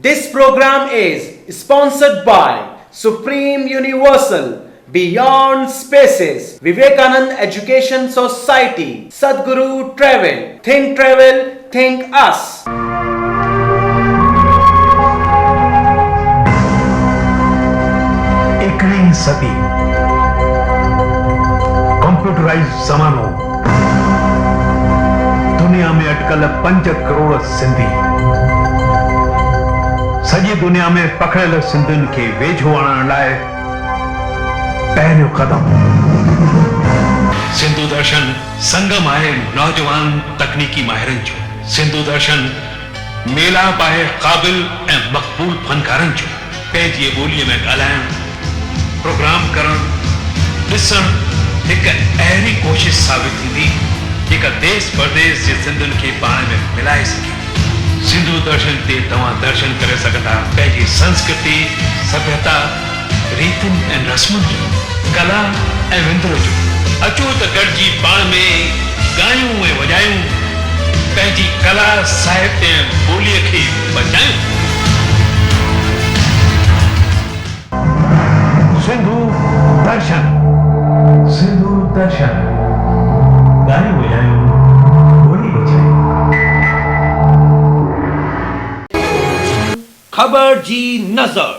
This program is sponsored by Supreme Universal, Beyond Spaces, Vivekanand Education Society, Sadhguru Travel, Think Us. एक नई सदी, computerised ज़मानो, दुनिया में अटकल 5 करोड़ सिंधी, सॼी दुनिया में पकड़ियल सिंधियुनि खे वेझो आणण लाइ पहिरियों कदम। सिंधु दर्शन संगम आहे नौजवान तकनीकी माहिरनि जो। सिंधु दर्शन मेलाप आहे क़ाबिल ऐं मक़बूल फनकारनि जो। पंहिंजी ॿोलीअ में ॻाल्हाइण, प्रोग्राम करण, ॾिसण हिकु अहिड़ी कोशिश साबित थींदी जेका देश परदेश जे सिंधियुनि खे पाण में मिलाए सघे। सिंधु दर्शन ते तव्हां दर्शन करे सघंदा पंहिंजी संस्कृति, सभ्यता, रीतियुनि ऐं रस्मुनि जो, कला ऐं विंदुर जो। अचो त गॾिजी पाण में ॻायूं ऐं वॼायूं, पंहिंजी कला, साहित्य ऐं ॿोलीअ खे बचायूं। सिंधु दर्शन, सिंधु दर्शन, ॻायूं वॼायूं, ॿोली बचायूं। खबर जी नजर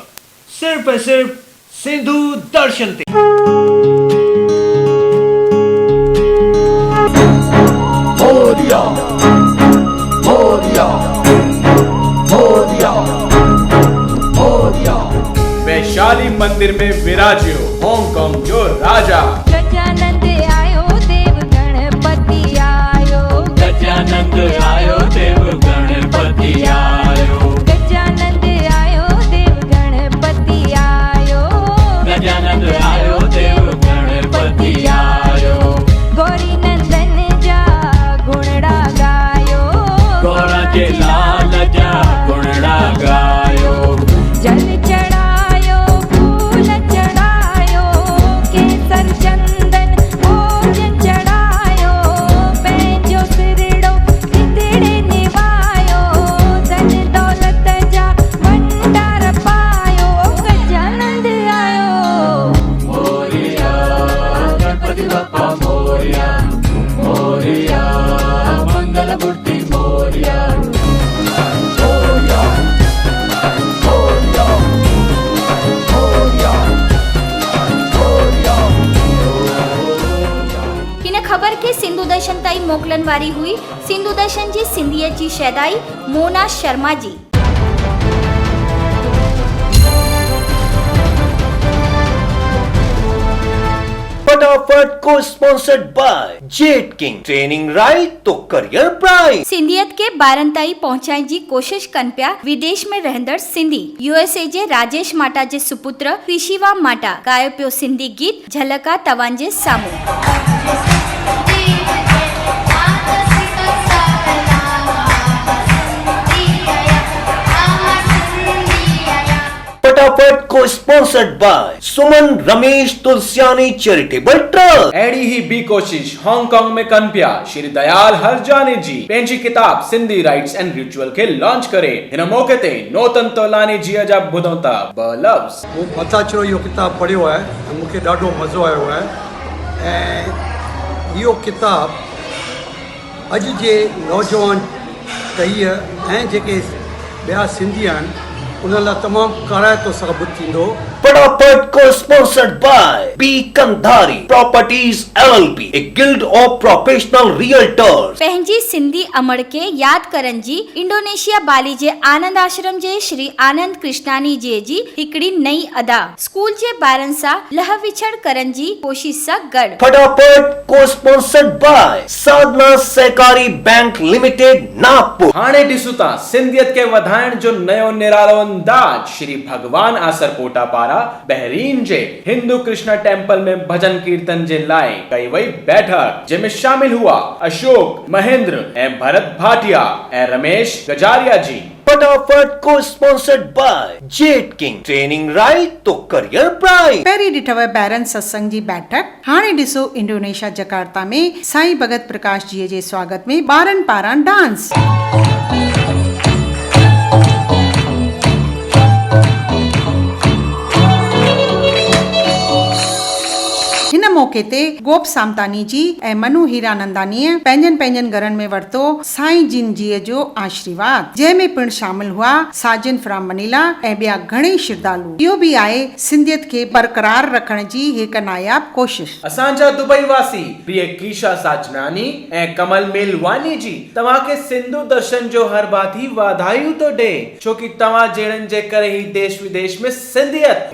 सिर्फ ऐं सिर्फ सिंधु दर्शन ते। मोरिया मोरिया मोरिया मोरिया। वैशाली मंदिर में विराजियो हांगकांग जो राजा। गजानंद आयो देव गणपति आयो, गजानंद आयो देव गणपति आयो, गजानंद आयो देव गणपति आयो, गजानंद आयो देव गणपति आयो। गौरी नंदन जा गुणड़ा गायो, गौरा के लाल जा गुणड़ा गायो। जल चढ़ायो फूल चढ़ायो, केसर चंदन भोजन चढ़ायो, पंहिंजो सिरड़ो हितड़े निभायो, धन दौलत जा भंडार पायो। गजानंद आयो मोरिया गणपति बप्पा मोरिया, मोरिया मंगल मूर्ति मोरिया, मोरिया मोरिया मोरिया मोरिया। हिन ख़बर खे सिंधु दर्शन ताईं मोकिलण वारी हुई सिंधु दर्शन जी सिंधियत जी शहदाई मोना शर्मा जी। फटाफट को sponsored bye jet king. Training right तो करियर प्राइट। सिंधियत के ॿारनि ताईं पहुचाइण जी कोशिश कनि पिया विदेश में रहंदड़ सिंधी। यूएसए जे राजेश माटा जे सुपुत्र कृषिवा माटा गायो पियो सिंधी गीत झलका तव्हांजे साम्हूं। फटाफट को स्पॉन्सर्ड बाय सुमन रमेश तुलसियानी चैरिटेबल ट्रस्ट। अहिड़ी ही ॿी कोशिश हांगकांग में कनि पिया श्री दयाल हरजानी जी पंहिंजी किताब सिंधी राइट्स एंड रिचुअल खे लॉन्च करे। हिन मौके ते नौतन तोलानी जी जा ॿुधूं था ॿ लफ्ज़। मूं मथाचो इहो किताबु पढ़ियो आहे ऐं मूंखे ॾाढो मज़ो आयो आहे। ऐं इहो किताबु अॼु जे नौजवान टहीअ ऐं जेके ॿिया सिंधी आहिनि उन लाइ तमामु काराइतो साबित थींदो। फटाफट को sponsored by B Kandhari properties LLP, a guild of professional realtors। पंहिंजी सिंधी अमड़ के यादि करण जी इंडोनेशिया बाली जे आनंद आश्रम जे श्री आनंद कृष्णानी जी हिकिड़ी नई अदा स्कूल जे ॿारनि सां लह विछड़ करण जी कोशिश सां गॾु। फटाफट को स्पॉन्सर्ड बाय साधना सहकारी बैंक लिमिटेड नागपुर। हाणे ॾिसूं था सिंधियत के वधाइण जो नयो निरालो अंदाज श्री भगवान आसर कोटा पारा बहरीन जे हिंदू कृष्ण टेम्पल में भजन कीर्तन जे लाइ कई वई बैठक, जंहिंमें शामिल हुआ अशोक महेंद्र ऐं भरत भाटिया ऐं रमेश गजारिया जी। फटाफट को sponsored bye jet king. Training right तो करियर प्राइट। पहिरीं ॾिठव ॿाहिरनि सत्संग जी बैठक। हाणे ॾिसो इंडोनेशिया जकार्ता में साईं भगत प्रकाश जी जे स्वागत में ॿारनि पारां डांस। मौके ते गोप सामतानी जी ऐं मनु हीरानंदानीअ पंहिंजनि घरनि में वरितो साईं जिन जीअ जो आशीर्वाद, जंहिंमें पिण शामिल हुआ साजिन फ्राम मनीला ऐं ॿिया घणेई श्रद्धालु। इहो बि आहे सिंधियत खे बरक़रार रखण जी हिकु नायाब कोशिश। असांजा दुबई वासी प्रिय कीशा साजनानी ऐं कमल मेलवानी जी तव्हांखे सिंधु दर्शन जो हर बात ही वाधायूं तो ॾे, छो कि तव्हां जहिड़नि जे करे ही देश विदेश में सिंधियत